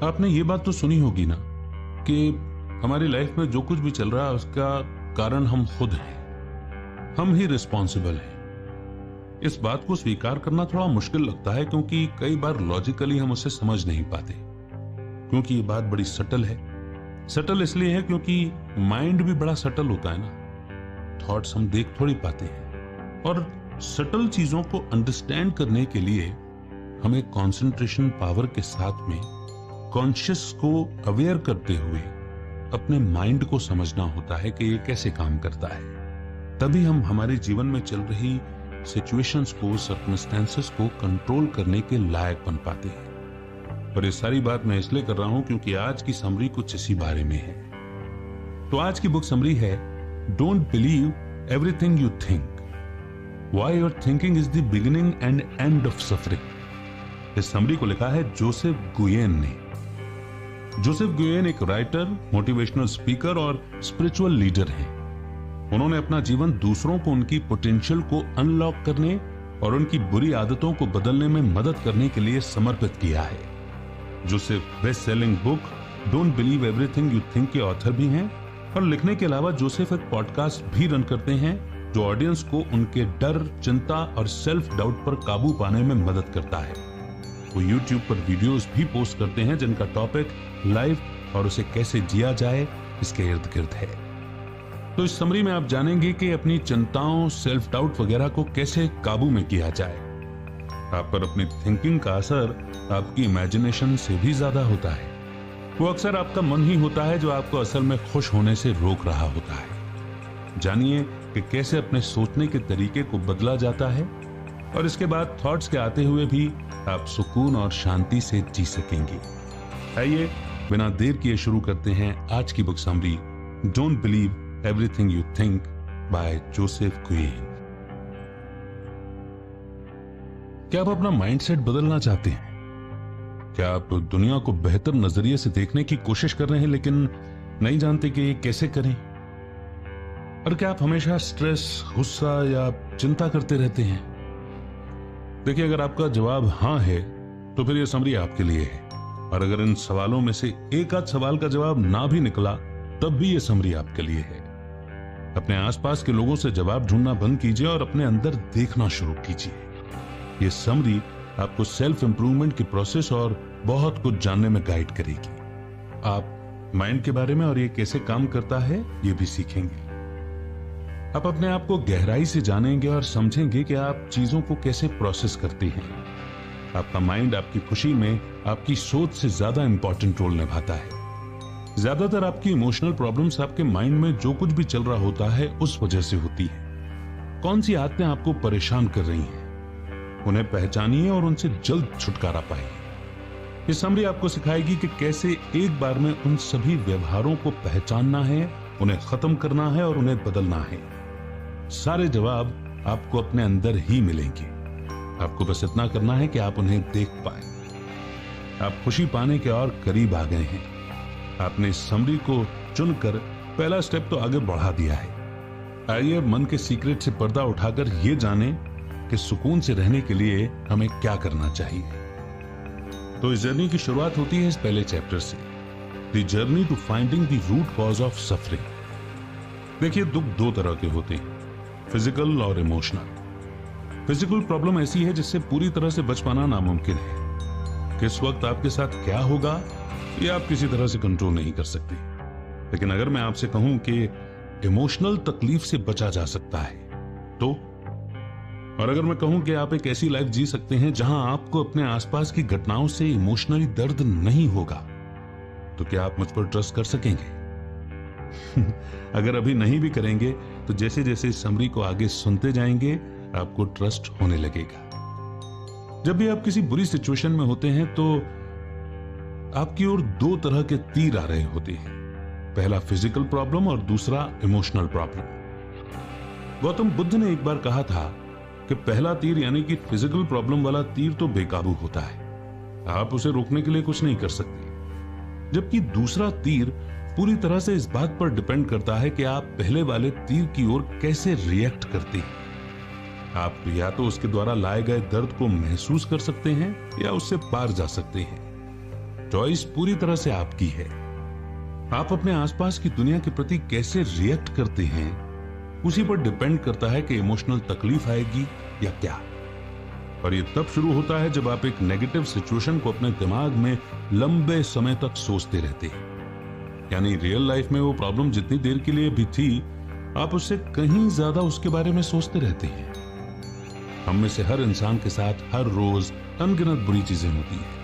आपने ये बात तो सुनी होगी ना कि हमारी लाइफ में जो कुछ भी चल रहा है उसका कारण हम खुद हैं, हम ही रिस्पॉन्सिबल हैं। इस बात को स्वीकार करना थोड़ा मुश्किल लगता है क्योंकि कई बार लॉजिकली हम उसे समझ नहीं पाते, क्योंकि ये बात बड़ी सटल है। सटल इसलिए है क्योंकि माइंड भी बड़ा सटल होता है ना, थॉट्स हम देख थोड़ी पाते हैं। और सटल चीजों को अंडरस्टैंड करने के लिए हमें कंसंट्रेशन पावर के साथ में कॉन्शियस को अवेयर करते हुए अपने माइंड को समझना होता है कि ये कैसे काम करता है। तभी हम हमारे जीवन में चल रही सिचुएशंस को, सर्कमस्टेंसेस को कंट्रोल करने के लायक बन पाते हैं। और ये सारी बात मैं इसलिए कर रहा हूं क्योंकि आज की समरी कुछ इसी बारे में है। तो आज की बुक समरी है don't believe everything you think, why your thinking is the beginning and end of suffering. इस समरी को लिखा है जोसेफ गुयेन ने। जोसेफ गुयेन एक राइटर, मोटिवेशनल स्पीकर और स्पिरिचुअल लीडर हैं। उन्होंने अपना जीवन दूसरों को उनकी पोटेंशियल को अनलॉक करने और उनकी बुरी आदतों को बदलने में मदद करने के लिए समर्पित किया है। Joseph best selling book don't believe everything you think के ऑथर भी हैं और लिखने के अलावा जोसेफ एक पॉडकास्ट भी रन करते हैं जो ऑडियंस को उनके डर, चिंता और सेल्फ डाउट पर काबू पाने में मदद करता है। वो YouTube पर वीडियोस भी पोस्ट करते हैं जिनका टॉपिक लाइफ और उसे कैसे जिया जाए इसके इर्द गिर्द है। तो इस समरी में आप जानेंगे कि अपनी चिंताओं, सेल्फ डाउट वगैरह को कैसे काबू में किया जाए। आप पर अपनी थिंकिंग का असर आपकी इमेजिनेशन से भी ज्यादा होता है। वो अक्सर आपका मन ही होता है जो आपको असल में खुश होने से रोक रहा होता है। जानिए कि कैसे अपने सोचने के तरीके को बदला जाता है और इसके बाद थॉट्स के आते हुए भी आप सुकून और शांति से जी सकेंगे। आइए बिना देर किए शुरू करते हैं आज की book summary don't believe everything you think by Joseph Nguyen. क्या आप अपना माइंडसेट बदलना चाहते हैं? क्या आप दुनिया को बेहतर नजरिए से देखने की कोशिश कर रहे हैं लेकिन नहीं जानते कि कैसे करें? और क्या आप हमेशा स्ट्रेस, गुस्सा या चिंता करते रहते हैं? देखिए, अगर आपका जवाब हाँ है तो फिर यह समरी आपके लिए है। और अगर इन सवालों में से एक आध सवाल का जवाब ना भी निकला तब भी यह समरी आपके लिए है। अपने आसपास के लोगों से जवाब ढूंढना बंद कीजिए और अपने अंदर देखना शुरू कीजिए। यह समरी आपको सेल्फ इंप्रूवमेंट की प्रोसेस और बहुत कुछ जानने में गाइड करेगी। आप माइंड के बारे में और ये कैसे काम करता है ये भी सीखेंगे। आप अपने आप को गहराई से जानेंगे और समझेंगे कि आप चीजों को कैसे प्रोसेस करते हैं। आपका माइंड आपकी खुशी में आपकी सोच से ज्यादा इंपॉर्टेंट रोल निभाता है। ज्यादातर आपकी इमोशनल प्रॉब्लम्स आपके माइंड में जो कुछ भी चल रहा होता है उस वजह से होती है। कौन सी आदतें आपको परेशान कर रही हैं, उन्हें पहचानिए और उनसे जल्द छुटकारा पाइए। ये समरी आपको सिखाएगी कि कैसे एक बार में उन सभी व्यवहारों को पहचानना है, उन्हें खत्म करना है और उन्हें बदलना है। सारे जवाब आपको अपने अंदर ही मिलेंगे। आपको बस इतना करना है कि आप उन्हें देख पाए। आप खुशी पाने के और करीब आ गए हैं। आपने इस समरी को चुनकर पहला स्टेप तो आगे बढ़ा दिया है। आइए मन के सीक्रेट से पर्दा उठाकर यह जाने कि सुकून से रहने के लिए हमें क्या करना चाहिए। तो इस जर्नी की शुरुआत होती है इस पहले चैप्टर से, the journey to finding the root cause of suffering. देखिए, दुख दो तरह के होते हैं, फिजिकल और इमोशनल। फिजिकल प्रॉब्लम ऐसी है जिससे पूरी तरह से बच पाना नामुमकिन है। किस वक्त आपके साथ क्या होगा ये आप किसी तरह से कंट्रोल नहीं कर सकते। लेकिन अगर मैं आपसे कहूं कि इमोशनल तकलीफ से बचा जा सकता है तो, और अगर मैं कहूं कि आप एक ऐसी लाइफ जी सकते हैं जहां आपको अपने आसपास की घटनाओं से इमोशनली दर्द नहीं होगा, तो क्या आप मुझ पर ट्रस्ट कर सकेंगे? अगर अभी नहीं भी करेंगे तो जैसे जैसे इस समरी को आगे सुनते जाएंगे आपको ट्रस्ट होने लगेगा। जब भी आप किसी बुरी सिचुएशन में होते हैं तो आपकी ओर दो तरह के तीर आ रहे होते हैं, पहला फिजिकल प्रॉब्लम और दूसरा इमोशनल प्रॉब्लम। गौतम बुद्ध ने एक बार कहा था कि पहला तीर यानी कि फिजिकल प्रॉब्लम वाला तीर तो बेकाबू होता है, आप उसे रोकने के लिए कुछ नहीं कर सकते। जबकि दूसरा तीर पूरी तरह से इस बात पर डिपेंड करता है कि आप पहले वाले तीर की ओर कैसे रिएक्ट करते हैं। आप या तो उसके द्वारा लाए गए दर्द को महसूस कर सकते हैं या उससे पार जा सकते हैं। चॉइस पूरी तरह से आपकी है। आप अपने आसपास की दुनिया के प्रति कैसे रिएक्ट करते हैं, उसी पर डिपेंड करता है कि इमोशनल तकलीफ आएगी या क्या। और ये तब शुरू होता है जब आप एक नेगेटिव सिचुएशन को अपने दिमाग में लंबे समय तक सोचते रहते हैं। यानी रियल लाइफ में वो प्रॉब्लम जितनी देर के लिए भी थी, आप उससे कहीं ज्यादा उसके बारे में सोचते रहते हैं। हम में से हर इंसान के साथ हर रोज अनगिनत बुरी चीजें होती हैं।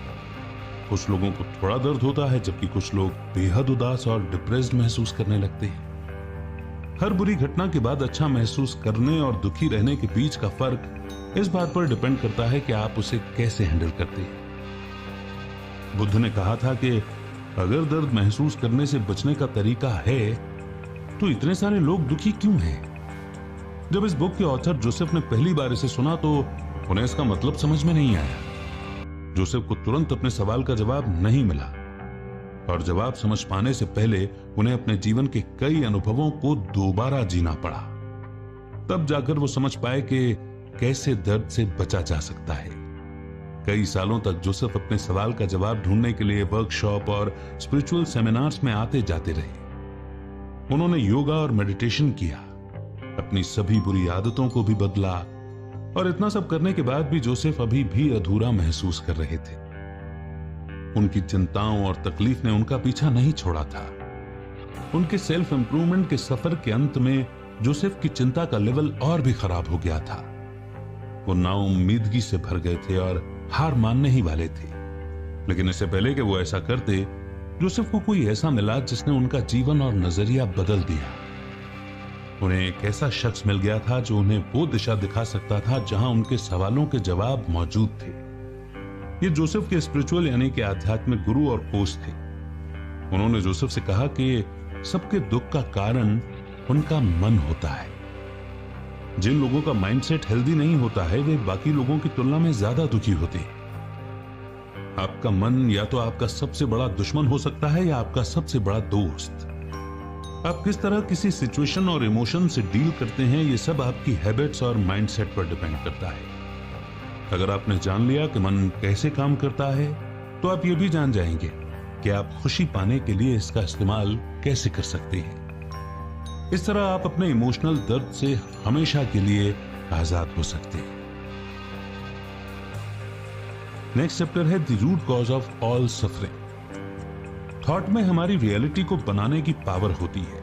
कुछ लोगों को थोड़ा दर्द होता है, जबकि कुछ लोग बेहद उदास और डिप्रेस्ड महसूस करने लगते हैं। हर बुरी घटना के बाद अच्छा महसूस करने और दुखी रहने के बीच का फर्क इस बात पर डिपेंड करता है कि आप उसे कैसे हैंडल करते हैं। बुद्ध ने कहा था कि अगर दर्द महसूस करने से बचने का तरीका है, तो इतने सारे लोग दुखी क्यों हैं? जब इस बुक के ऑथर जोसेफ ने पहली बार इसे सुना तो उन्हें इसका मतलब समझ में नहीं आया। जोसेफ को तुरंत अपने सवाल का जवाब नहीं मिला, और जवाब समझ पाने से पहले उन्हें अपने जीवन के कई अनुभवों को दोबारा जीना पड़ा। तब जाकर वो समझ पाए कि कैसे दर्द से बचा जा सकता है। कई सालों तक जोसेफ अपने सवाल का जवाब ढूंढने के लिए वर्कशॉप और स्पिरिचुअल सेमिनार्स में आते जाते रहे। उन्होंने योगा और मेडिटेशन किया, अपनी सभी बुरी आदतों को भी बदला, और इतना सब करने के बाद भी जोसेफ अभी भी अधूरा महसूस कर रहे थे। उनकी चिंताओं और तकलीफ ने उनका पीछा नहीं छोड़ा था। उनके सेल्फ इंप्रूवमेंट के सफर के अंत में जोसेफ की चिंता का लेवल और भी खराब हो गया था। वो नाउम्मीदगी से भर गए थे और हार मानने ही वाले थे। लेकिन इससे पहले कि वो ऐसा करते, जोसेफ को कोई ऐसा मिला जिसने उनका जीवन और नजरिया बदल दिया। उन्हें एक ऐसा शख्स मिल गया था जो उन्हें वो दिशा दिखा सकता था जहां उनके सवालों के जवाब मौजूद थे। ये जोसेफ के स्पिरिचुअल यानी कि आध्यात्मिक गुरु और कोच थे। उन्होंने जोसेफ से कहा कि सबके दुख का कारण उनका मन होता है। जिन लोगों का माइंडसेट हेल्दी नहीं होता है, वे बाकी लोगों की तुलना में ज्यादा दुखी होते हैं। आपका मन या तो आपका सबसे बड़ा दुश्मन हो सकता है या आपका सबसे बड़ा दोस्त। आप किस तरह किसी सिचुएशन और इमोशन से डील करते हैं, ये सब आपकी हैबिट्स और माइंडसेट पर डिपेंड करता है। अगर आपने जान लिया कि मन कैसे काम करता है, तो आप ये भी जान जाएंगे कि आप खुशी पाने के लिए इसका इस्तेमाल कैसे कर सकते हैं। इस तरह आप अपने इमोशनल दर्द से हमेशा के लिए आजाद हो सकते हैं। नेक्स्ट चैप्टर है the root cause of all suffering. Thought में हमारी रियलिटी को बनाने की पावर होती है।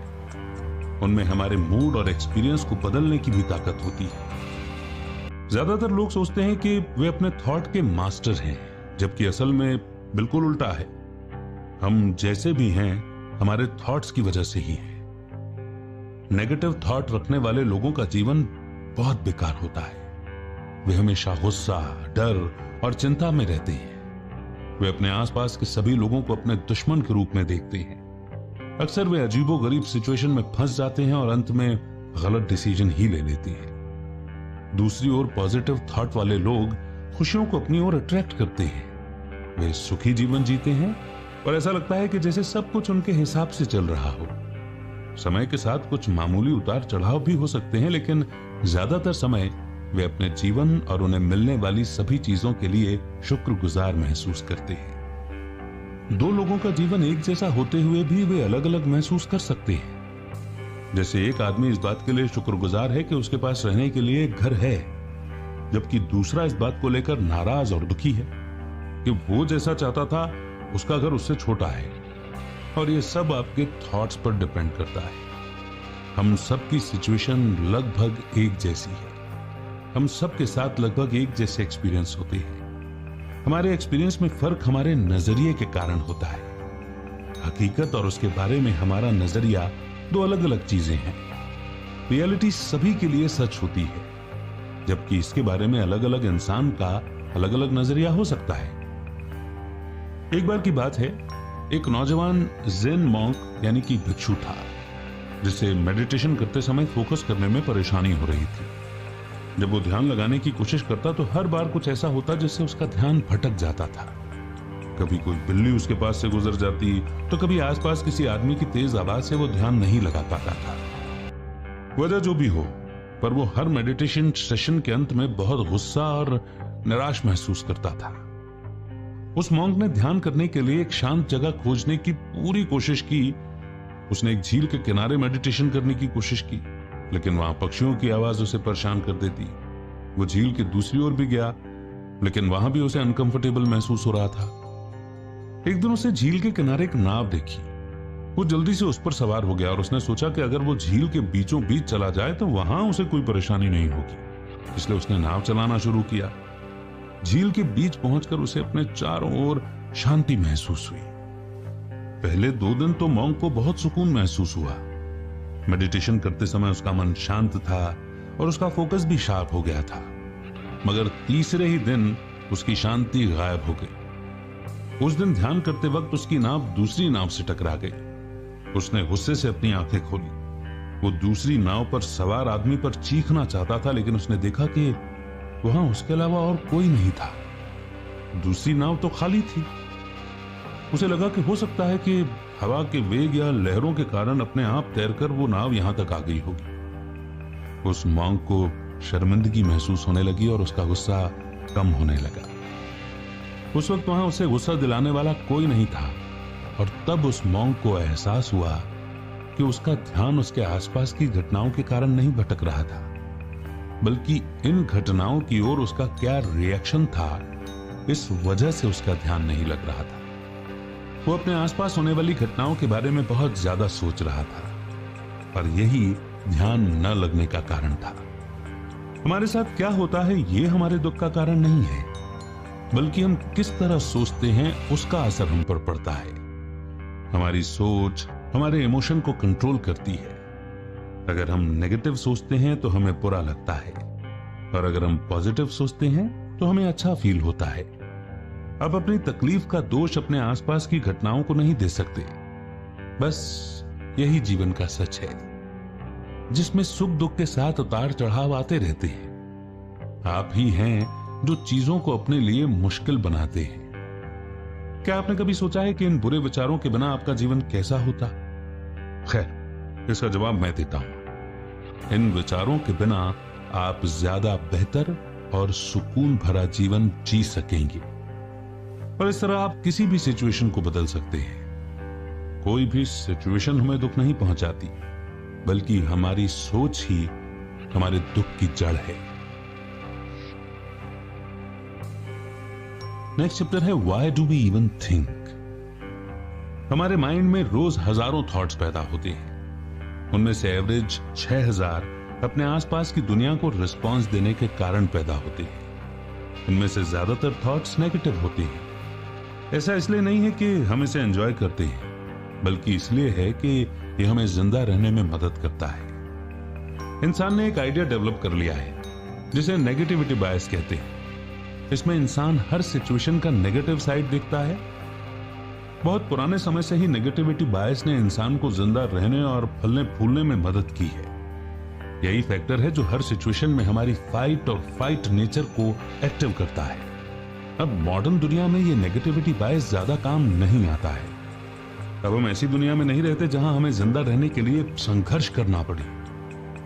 उनमें हमारे मूड और एक्सपीरियंस को बदलने की भी ताकत होती है। ज्यादातर लोग सोचते हैं कि वे अपने थॉट के मास्टर हैं, जबकि असल में बिल्कुल उल्टा है। हम जैसे भी हैं, हमारे थॉट्स की वजह से ही हैं। नेगेटिव थॉट रखने वाले लोगों का जीवन बहुत बेकार होता है। वे हमेशा गुस्सा, डर और चिंता में रहते हैं। वे अपने आसपास के सभी लोगों को अपने दुश्मन के रूप में देखते हैं। अक्सर वे अजीबोगरीब सिचुएशन में फंस जाते हैं और अंत में गलत डिसीजन ही ले लेते हैं। दूसरी ओर पॉजिटिव थॉट वाले लोग खुशियों को अपनी ओर अट्रैक्ट करते हैं। वे सुखी जीवन जीते हैं और ऐसा लगता है कि जैसे सब कुछ उनके हिसाब से चल रहा हो। समय के साथ कुछ मामूली उतार चढ़ाव भी हो सकते हैं, लेकिन ज्यादातर समय वे अपने जीवन और उन्हें मिलने वाली सभी चीजों के लिए शुक्रगुजार महसूस करते हैं। दो लोगों का जीवन एक जैसा होते हुए भी वे अलग अलग महसूस कर सकते हैं। जैसे एक आदमी इस बात के लिए शुक्रगुजार है कि उसके पास रहने के लिए एक घर है, जबकि दूसरा इस बात को लेकर नाराज और दुखी है कि वो जैसा चाहता था उसका घर उससे छोटा है। और ये सब आपके थॉट्स पर डिपेंड करता है। हम सबकी सिचुएशन लगभग एक जैसी है। हम सबके साथ लगभग एक जैसे एक्सपीरियंस होते हैं। हमारे एक्सपीरियंस में फर्क हमारे नजरिए के कारण होता है। हकीकत और उसके बारे में हमारा नजरिया दो अलग अलग चीजें हैं। रियलिटी सभी के लिए सच होती है, जबकि इसके बारे में अलग अलग इंसान का अलग अलग नजरिया हो सकता है। एक बार की बात है, एक नौजवान ज़ेन मॉन्क यानी कि भिक्षु था, जिसे मेडिटेशन करते समय फोकस करने में परेशानी हो रही थी। जब वो ध्यान लगाने की कोशिश करता तो हर बार कुछ ऐसा होता जिससे उसका ध्यान भटक जाता था। कभी कोई बिल्ली उसके पास से गुजर जाती, तो कभी आसपास किसी आदमी की तेज आवाज से वो ध्यान नहीं लगा पाता था। वजह जो भी हो, पर वो हर मेडिटेशन सेशन के अंत में बहुत गुस्सा और निराश महसूस करता था। उस मॉन्क ने ध्यान करने के लिए एक शांत जगह खोजने की पूरी कोशिश की। उसने एक झील के किनारे मेडिटेशन करने की कोशिश की, लेकिन वहां पक्षियों की आवाज उसे परेशान कर देती। वो झील की दूसरी ओर भी गया, लेकिन वहां भी उसे अनकंफर्टेबल महसूस हो रहा था। एक दिन उसे झील के किनारे एक नाव देखी। वो जल्दी से उस पर सवार हो गया और उसने सोचा कि अगर वो झील के बीचों बीच चला जाए तो वहां उसे कोई परेशानी नहीं होगी, इसलिए उसने नाव चलाना शुरू किया। झील के बीच पहुंचकर उसे अपने चारों ओर शांति महसूस हुई। पहले 2 दिन तो मॉन्क को बहुत सुकून महसूस हुआ। मेडिटेशन करते समय उसका मन शांत था और उसका फोकस भी शार्प हो गया था। मगर तीसरे ही दिन उसकी शांति गायब हो गई। उस दिन ध्यान करते वक्त उसकी नाव दूसरी नाव से टकरा गई। उसने गुस्से से अपनी आंखें खोली। वो दूसरी नाव पर सवार आदमी पर चीखना चाहता था, लेकिन उसने देखा कि वहां उसके अलावा और कोई नहीं था। दूसरी नाव तो खाली थी। उसे लगा कि हो सकता है कि हवा के वेग या लहरों के कारण अपने आप तैरकर वो नाव यहां तक आ गई होगी। उस मॉन्क को शर्मिंदगी महसूस होने लगी और उसका गुस्सा कम होने लगा। उस वक्त वहां उसे गुस्सा दिलाने वाला कोई नहीं था और तब उस मॉन्क को एहसास हुआ कि उसका ध्यान उसके आसपास की घटनाओं के कारण नहीं भटक रहा था, बल्कि इन घटनाओं की ओर उसका क्या रिएक्शन था, इस वजह से उसका ध्यान नहीं लग रहा था। वो अपने आसपास होने वाली घटनाओं के बारे में बहुत ज्यादा सोच रहा था और यही ध्यान न लगने का कारण था। हमारे साथ क्या होता है ये हमारे दुख का कारण नहीं है, बल्कि हम किस तरह सोचते हैं उसका असर हम पर पड़ता है। हमारी सोच हमारे इमोशन को कंट्रोल करती है। अगर हम नेगेटिव सोचते हैं तो हमें बुरा लगता है, और अगर हम पॉजिटिव सोचते हैं तो हमें अच्छा फील होता है। अब अपनी तकलीफ का दोष अपने आसपास की घटनाओं को नहीं दे सकते। बस यही जीवन का सच है, जिसमें सुख दुख के साथ उतार चढ़ाव आते रहते हैं। आप ही हैं जो चीजों को अपने लिए मुश्किल बनाते हैं। क्या आपने कभी सोचा है कि इन बुरे विचारों के बिना आपका जीवन कैसा होता? खैर, इसका जवाब मैं देता हूं। इन विचारों के बिना आप ज्यादा बेहतर और सुकून भरा जीवन जी सकेंगे, और इस तरह आप किसी भी सिचुएशन को बदल सकते हैं। कोई भी सिचुएशन हमें दुख नहीं पहुंचाती, बल्कि हमारी सोच ही हमारे दुख की जड़ है। नेक्स्ट चैप्टर है why do we even think. हमारे माइंड में रोज हजारों थॉट्स पैदा होते हैं। उनमें से एवरेज 6000 अपने आसपास की दुनिया को रिस्पॉन्स देने के कारण पैदा होते हैं। इनमें से ज्यादातर थॉट्स नेगेटिव होते हैं। ऐसा इसलिए नहीं है कि हम इसे एंजॉय करते हैं, बल्कि इसलिए है कि ये हमें जिंदा रहने में मदद करता है। इंसान ने एक आइडिया डेवलप कर लिया है जिसे नेगेटिविटी बायस कहते हैं। इसमें इंसान हर सिचुएशन का नेगेटिव साइड देखता है। बहुत पुराने समय से ही नेगेटिविटी बायस ने इंसान को जिंदा रहने और फलने फूलने में मदद की है। यही फैक्टर है जो हर सिचुएशन में हमारी फाइट और फाइट नेचर को एक्टिव करता है। अब मॉडर्न दुनिया में ये नेगेटिविटी बायस ज्यादा काम नहीं आता है। अब हम ऐसी दुनिया में नहीं रहते जहां हमें जिंदा रहने के लिए संघर्ष करना पड़े,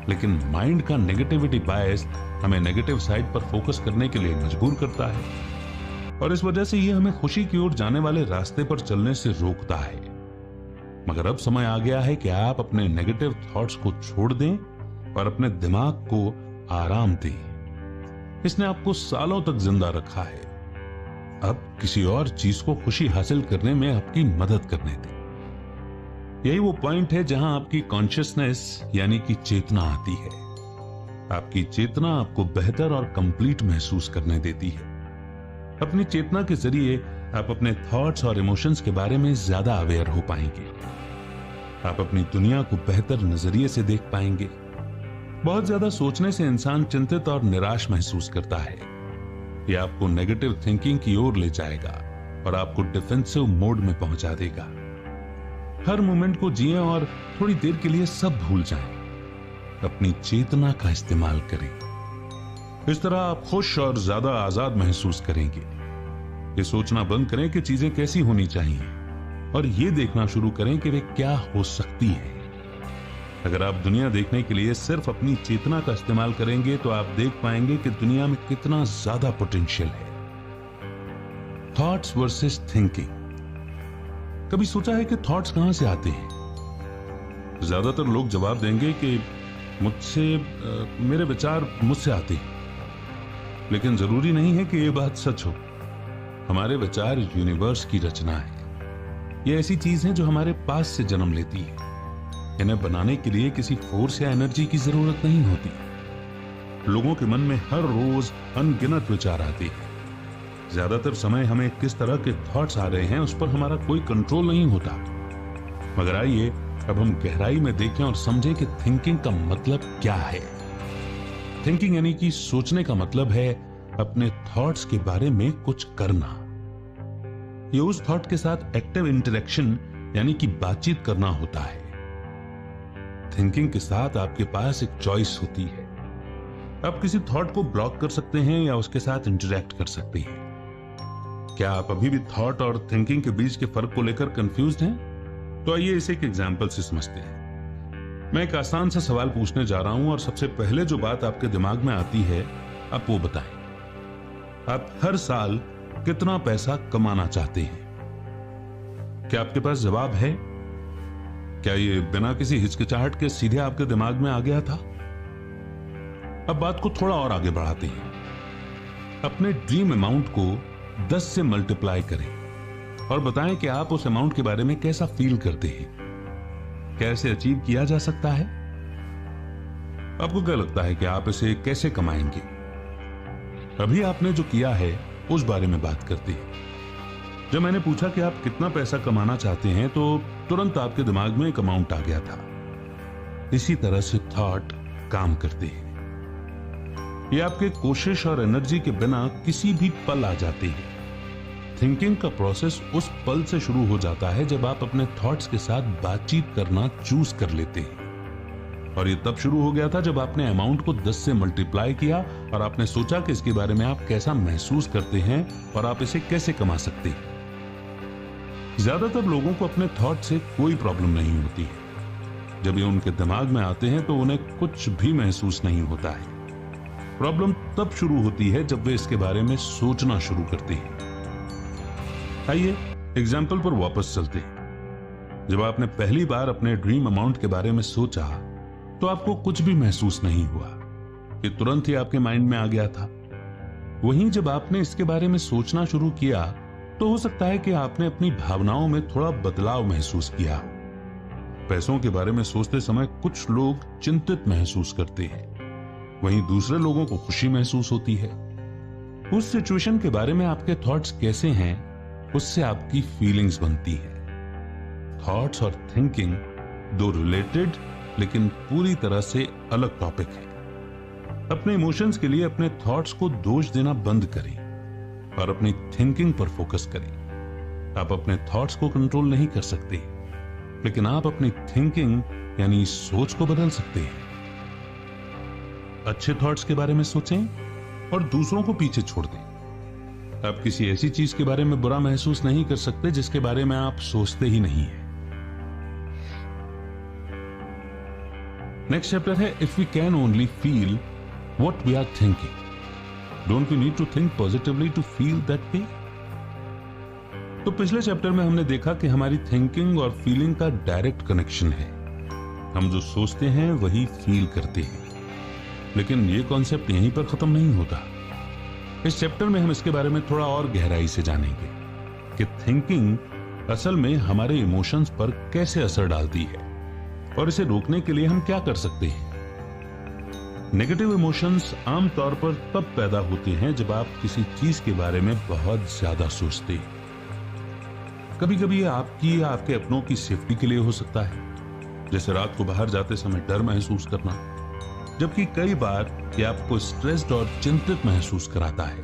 लेकिन माइंड का नेगेटिविटी बायस हमें नेगेटिव साइड पर फोकस करने के लिए मजबूर करता है, और इस वजह से ये हमें खुशी की ओर जाने वाले रास्ते पर चलने से रोकता है। मगर अब समय आ गया है कि आप अपने नेगेटिव थॉट्स को छोड़ दें और अपने दिमाग को आराम दें। इसने आपको सालों तक जिंदा रखा है। अब किसी और चीज को खुशी हासिल करने में आपकी मदद करने दें। यही वो पॉइंट है जहां आपकी कॉन्शियसनेस यानी कि चेतना आती है। आपकी चेतना आपको बेहतर और कंप्लीट महसूस करने देती है। अपनी चेतना के जरिए आप अपने थॉट्स और इमोशंस के बारे में ज्यादा अवेयर हो पाएंगे। आप अपनी दुनिया को बेहतर नजरिए से देख पाएंगे। बहुत ज्यादा सोचने से इंसान चिंतित और निराश महसूस करता है। यह आपको नेगेटिव थिंकिंग की ओर ले जाएगा और आपको डिफेंसिव मोड में पहुंचा देगा। हर मोमेंट को जिएं और थोड़ी देर के लिए सब भूल जाएं। अपनी चेतना का इस्तेमाल करें। इस तरह आप खुश और ज्यादा आजाद महसूस करेंगे। ये सोचना बंद करें कि चीजें कैसी होनी चाहिए और ये देखना शुरू करें कि वे क्या हो सकती है। अगर आप दुनिया देखने के लिए सिर्फ अपनी चेतना का इस्तेमाल करेंगे तो आप देख पाएंगे कि दुनिया में कितना ज्यादा पोटेंशियल है। Thoughts versus thinking. कभी सोचा है कि थॉट्स कहां से आते हैं? ज्यादातर लोग जवाब देंगे कि मेरे विचार मुझसे आते हैं। लेकिन जरूरी नहीं है कि यह बात सच हो। हमारे विचार यूनिवर्स की रचना है। ये ऐसी चीज है जो हमारे पास से जन्म लेती है। इन्हें बनाने के लिए किसी फोर्स या एनर्जी की जरूरत नहीं होती। लोगों के मन में हर रोज अनगिनत विचार आते हैं। ज्यादातर समय हमें किस तरह के थॉट्स आ रहे हैं उस पर हमारा कोई कंट्रोल नहीं होता। मगर आइए अब हम गहराई में देखें और समझें कि थिंकिंग का मतलब क्या है। थिंकिंग यानी कि सोचने का मतलब है अपने थॉट्स के बारे में कुछ करना। ये उस थॉट के साथ एक्टिव इंटरेक्शन यानी कि बातचीत करना होता है। थिंकिंग के साथ आपके पास एक चॉइस होती है। आप किसी थॉट को ब्लॉक कर सकते हैं या उसके साथ इंटरेक्ट कर सकते हैं। क्या आप अभी भी थॉट और थिंकिंग के बीच के फर्क को लेकर कंफ्यूज्ड हैं? तो आइए इसे एक एग्जांपल से समझते हैं। मैं एक आसान सा सवाल पूछने जा रहा हूं और सबसे पहले जो बात आपके दिमाग में आती है आप वो बताएं। आप हर साल कितना पैसा कमाना चाहते हैं? क्या आपके पास जवाब है? क्या ये बिना किसी हिचकिचाहट के सीधे आपके दिमाग में आ गया था? अब बात को थोड़ा और आगे बढ़ाते हैं। अपने ड्रीम अमाउंट को 10 से मल्टीप्लाई करें और बताएं कि आप उस अमाउंट के बारे में कैसा फील करते हैं। कैसे अचीव किया जा सकता है? आपको क्या लगता है कि आप इसे कैसे कमाएंगे? अभी आपने जो किया है उस बारे में बात करते हैं। जब मैंने पूछा कि आप कितना पैसा कमाना चाहते हैं तो तुरंत आपके दिमाग में एक अमाउंट आ गया था। इसी तरह से थॉट काम करते हैं। ये आपके कोशिश और एनर्जी के बिना किसी भी पल आ जाते हैं। थिंकिंग का प्रोसेस उस पल से शुरू हो जाता है जब आप अपने थॉट्स के साथ बातचीत करना चूज कर लेते हैं। और ये तब शुरू हो गया था जब आपने अमाउंट को 10 से मल्टीप्लाई किया और आपने सोचा कि इसके बारे में आप कैसा महसूस करते हैं और आप इसे कैसे कमा सकते हैं। ज्यादातर लोगों को अपने थॉट से कोई प्रॉब्लम नहीं होती है। जब ये उनके दिमाग में आते हैं तो उन्हें कुछ भी महसूस नहीं होता है। प्रॉब्लम तब शुरू होती है जब वे इसके बारे में सोचना शुरू करते हैं। आइए एग्जाम्पल पर वापस चलते हैं। जब आपने पहली बार अपने ड्रीम अमाउंट के बारे में सोचा तो आपको कुछ भी महसूस नहीं हुआ। ये तुरंत ही आपके माइंड में आ गया था। वहीं जब आपने इसके बारे में सोचना शुरू किया तो हो सकता है कि आपने अपनी भावनाओं में थोड़ा बदलाव महसूस किया। पैसों के बारे में सोचते समय कुछ लोग चिंतित महसूस करते हैं, वहीं दूसरे लोगों को खुशी महसूस होती है। उस सिचुएशन के बारे में आपके थॉट्स कैसे हैं उससे आपकी फीलिंग्स बनती है। थॉट्स और थिंकिंग दो रिलेटेड लेकिन पूरी तरह से अलग टॉपिक है। अपने इमोशंस के लिए अपने थॉट्स को दोष देना बंद करें और अपनी थिंकिंग पर फोकस करें। आप अपने थॉट्स को कंट्रोल नहीं कर सकते, लेकिन आप अपनी थिंकिंग यानी सोच को बदल सकते हैं। अच्छे थॉट्स के बारे में सोचें और दूसरों को पीछे छोड़ दें। आप किसी ऐसी चीज के बारे में बुरा महसूस नहीं कर सकते जिसके बारे में आप सोचते ही नहीं है। नेक्स्ट चैप्टर है if we can only feel what we are thinking, don't we need to think positively to feel that way. तो पिछले चैप्टर में हमने देखा कि हमारी थिंकिंग और फीलिंग का डायरेक्ट कनेक्शन है। हम जो सोचते हैं वही फील करते हैं। लेकिन ये कॉन्सेप्ट यहीं पर खत्म नहीं होता। इस चैप्टर में हम इसके बारे में थोड़ा और गहराई से जानेंगे कि थिंकिंग असल में हमारे इमोशंस पर कैसे असर डालती है और इसे रोकने के लिए हम क्या कर सकते हैं। नेगेटिव इमोशंस आमतौर पर तब पैदा होते हैं जब आप किसी चीज के बारे में बहुत ज्यादा सोचते हैं। कभी कभी ये आपकी या आपके अपनों की सेफ्टी के लिए हो सकता है, जैसे रात को बाहर जाते समय डर महसूस करना, जबकि कई बार ये आपको स्ट्रेस्ड और चिंतित महसूस कराता है।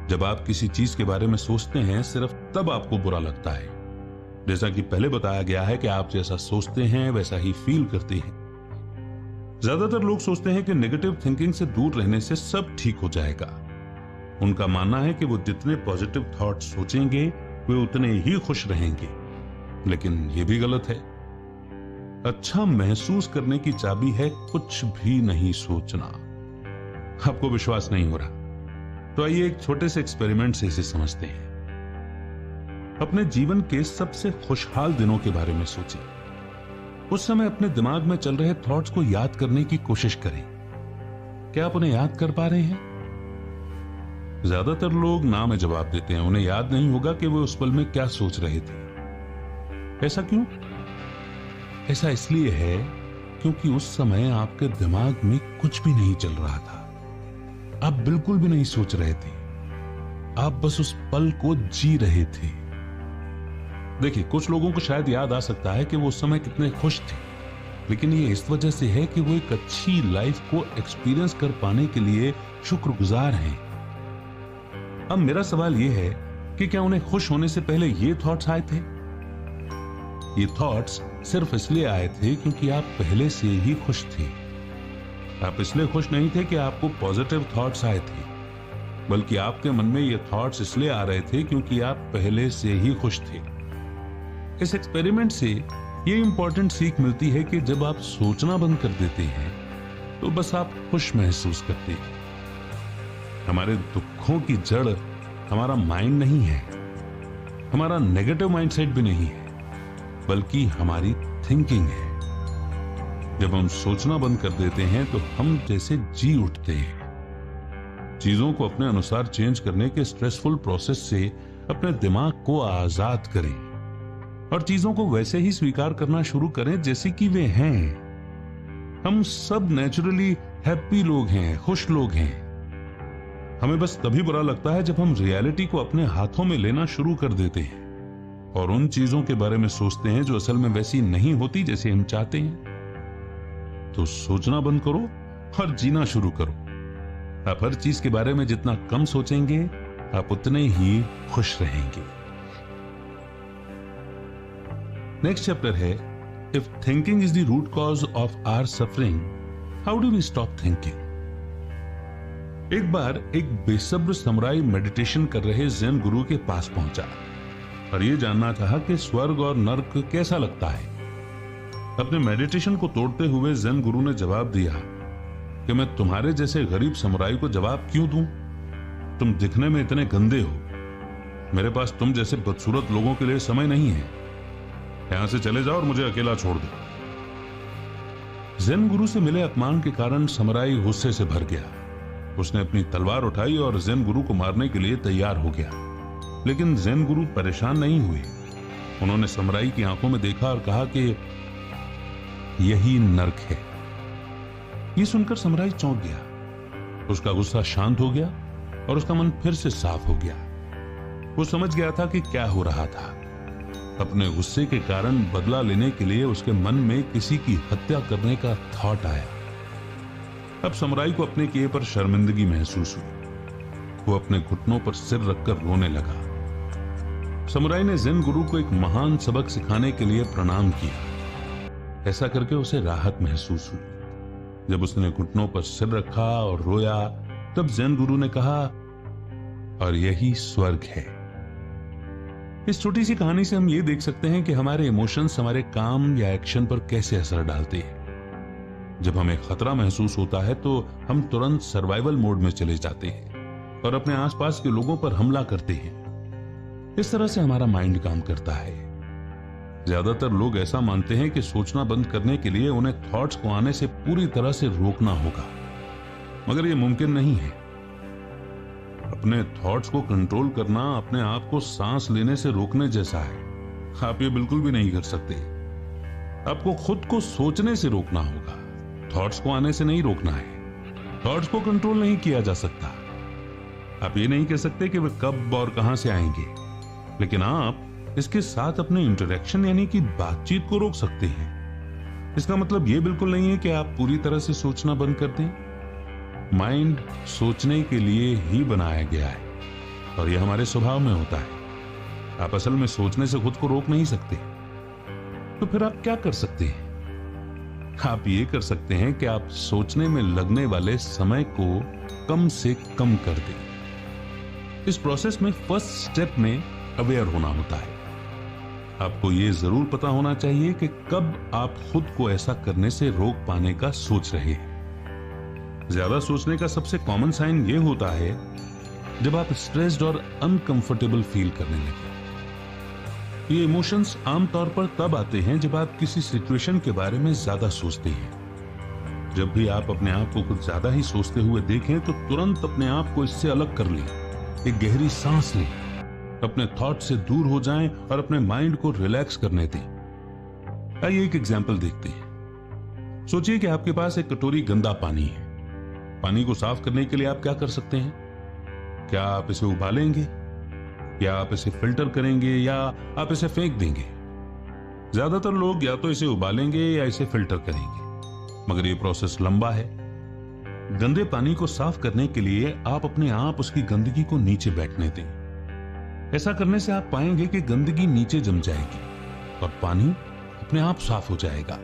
जब आप किसी चीज के बारे में सोचते हैं सिर्फ तब आपको बुरा लगता है। जैसा कि पहले बताया गया है कि आप जैसा सोचते हैं वैसा ही फील करते हैं। ज्यादातर लोग सोचते हैं कि नेगेटिव थिंकिंग से दूर रहने से सब ठीक हो जाएगा। उनका मानना है कि वो जितने पॉजिटिव थॉट सोचेंगे वे उतने ही खुश रहेंगे, लेकिन ये भी गलत है। अच्छा महसूस करने की चाबी है कुछ भी नहीं सोचना। आपको विश्वास नहीं हो रहा तो आइए एक छोटे से एक्सपेरिमेंट से इसे समझते हैं। अपने जीवन के सबसे खुशहाल दिनों के बारे में सोचें। उस समय अपने दिमाग में चल रहे थॉट्स को याद करने की कोशिश करें। क्या आप उन्हें याद कर पा रहे हैं? ज्यादातर लोग ना में जवाब देते हैं। उन्हें याद नहीं होगा कि वो उस पल में क्या सोच रहे थे। ऐसा क्यों? ऐसा इसलिए है क्योंकि उस समय आपके दिमाग में कुछ भी नहीं चल रहा था। आप बिल्कुल भी नहीं सोच रहे थे। आप बस उस पल को जी रहे थे। देखिए, कुछ लोगों को शायद याद आ सकता है कि वो उस समय कितने खुश थे, लेकिन ये इस वजह से है कि वो एक अच्छी लाइफ को एक्सपीरियंस कर पाने के लिए शुक्रगुजार हैं। अब मेरा सवाल ये है कि क्या उन्हें खुश होने से पहले ये थॉट्स आए थे? ये थॉट्स सिर्फ इसलिए आए थे क्योंकि आप पहले से ही खुश थे। आप इसलिए खुश नहीं थे कि आपको पॉजिटिव थॉट्स आए थे, बल्कि आपके मन में ये थॉट्स इसलिए आ रहे थे क्योंकि आप पहले से ही खुश थे। इस एक्सपेरिमेंट से ये इंपॉर्टेंट सीख मिलती है कि जब आप सोचना बंद कर देते हैं तो बस आप खुश महसूस करते हैं। हमारे दुखों की जड़ हमारा माइंड नहीं है, हमारा नेगेटिव माइंडसेट भी नहीं है, बल्कि हमारी थिंकिंग है। जब हम सोचना बंद कर देते हैं तो हम जैसे जी उठते हैं। चीजों को अपने अनुसार चेंज करने के स्ट्रेसफुल प्रोसेस से अपने दिमाग को आजाद करें और चीजों को वैसे ही स्वीकार करना शुरू करें जैसे कि वे हैं। हम सब नेचुरली हैप्पी लोग हैं, खुश लोग हैं। हमें बस तभी बुरा लगता है जब हम रियलिटी को अपने हाथों में लेना शुरू कर देते हैं और उन चीजों के बारे में सोचते हैं जो असल में वैसी नहीं होती जैसे हम चाहते हैं। तो सोचना बंद करो और जीना शुरू करो। आप हर चीज के बारे में जितना कम सोचेंगे, आप उतने ही खुश रहेंगे। नेक्स्ट चैप्टर है, if thinking is the root cause of our suffering, how do we stop thinking? एक बार एक बेसब्र समुराई मेडिटेशन कर रहे ज़ेन गुरु के पास पहुंचा और यह जानना चाहा कि स्वर्ग और नर्क कैसा लगता है। अपने मेडिटेशन को तोड़ते हुए ज़ेन गुरु ने जवाब दिया कि मैं तुम्हारे जैसे गरीब समुराई को जवाब क्यों दूं? तुम दिखने में इतने गंदे हो। मेरे पास तुम जैसे बदसूरत लोगों के लिए समय नहीं है। यहां से चले जाओ और मुझे अकेला छोड़ दो। ज़ेन गुरु से मिले अपमान के कारण समुराई गुस्से से भर गया। उसने अपनी तलवार उठाई और ज़ेन गुरु को मारने के लिए तैयार हो गया, लेकिन ज़ेन गुरु परेशान नहीं हुए। उन्होंने समुराई की आंखों में देखा और कहा कि यही नर्क है। यह सुनकर समुराई चौंक गया। उसका गुस्सा शांत हो गया और उसका मन फिर से साफ हो गया। वो समझ गया था कि क्या हो रहा था। अपने गुस्से के कारण बदला लेने के लिए उसके मन में किसी की हत्या करने का थॉट आया। अब समुराई को अपने किए पर शर्मिंदगी महसूस हुई। वो अपने घुटनों पर सिर रखकर रोने लगा। समुराई ने ज़ेन गुरु को एक महान सबक सिखाने के लिए प्रणाम किया। ऐसा करके उसे राहत महसूस हुई। जब उसने घुटनों पर सिर रखा और रोया, तब ज़ेन गुरु ने कहा, और यही स्वर्ग है। इस छोटी सी कहानी से हम ये देख सकते हैं कि हमारे इमोशंस हमारे काम या एक्शन पर कैसे असर डालते हैं। जब हमें खतरा महसूस होता है तो हम तुरंत सर्वाइवल मोड में चले जाते हैं और अपने आसपास के लोगों पर हमला करते हैं। इस तरह से हमारा माइंड काम करता है। ज्यादातर लोग ऐसा मानते हैं कि सोचना बंद करने के लिए उन्हें थॉट्स को आने से पूरी तरह से रोकना होगा, मगर यह मुमकिन नहीं है। अपने थॉट्स को कंट्रोल करना अपने आप को सांस लेने से रोकने जैसा है। आप ये बिल्कुल भी नहीं कर सकते। आपको खुद को सोचने से रोकना होगा, थॉट्स को आने से नहीं रोकना है। थॉट्स को कंट्रोल नहीं किया जा सकता। आप ये नहीं कह सकते कि वे कब और कहां से आएंगे, लेकिन आप इसके साथ अपने इंटरेक्शन यानी कि बातचीत को रोक सकते हैं। इसका मतलब यह बिल्कुल नहीं है कि आप पूरी तरह से सोचना बंद कर दें। माइंड सोचने के लिए ही बनाया गया है और यह हमारे स्वभाव में होता है। आप असल में सोचने से खुद को रोक नहीं सकते। तो फिर आप क्या कर सकते हैं? आप ये कर सकते हैं कि आप सोचने में लगने वाले समय को कम से कम कर दें। इस प्रोसेस में फर्स्ट स्टेप में अवेयर होना होता है। आपको यह जरूर पता होना चाहिए कि कब आप खुद को ऐसा करने से रोक पाने का सोच रहे हैं। ज्यादा सोचने का सबसे कॉमन साइन यह होता है जब आप स्ट्रेस्ड और अनकंफर्टेबल फील करने लगे। ये इमोशंस आमतौर पर तब आते हैं जब आप किसी सिचुएशन के बारे में ज्यादा सोचते हैं। जब भी आप अपने आप को कुछ ज्यादा ही सोचते हुए देखें तो तुरंत अपने आप को इससे अलग कर लें, एक गहरी सांस लें, अपने थॉट से दूर हो जाएं और अपने माइंड को रिलैक्स करने दें। आइए एक एग्जांपल देखते हैं। सोचिए कि आपके पास एक कटोरी गंदा पानी है। पानी को साफ करने के लिए आप क्या कर सकते हैं? क्या आप इसे उबालेंगे, या आप इसे फिल्टर करेंगे, या आप इसे फेंक देंगे? ज्यादातर लोग या तो इसे उबालेंगे या इसे फिल्टर करेंगे, मगर यह प्रोसेस लंबा है। गंदे पानी को साफ करने के लिए आप अपने आप उसकी गंदगी को नीचे बैठने दें। ऐसा करने से आप पाएंगे कि गंदगी नीचे जम जाएगी और पानी अपने आप साफ हो जाएगा।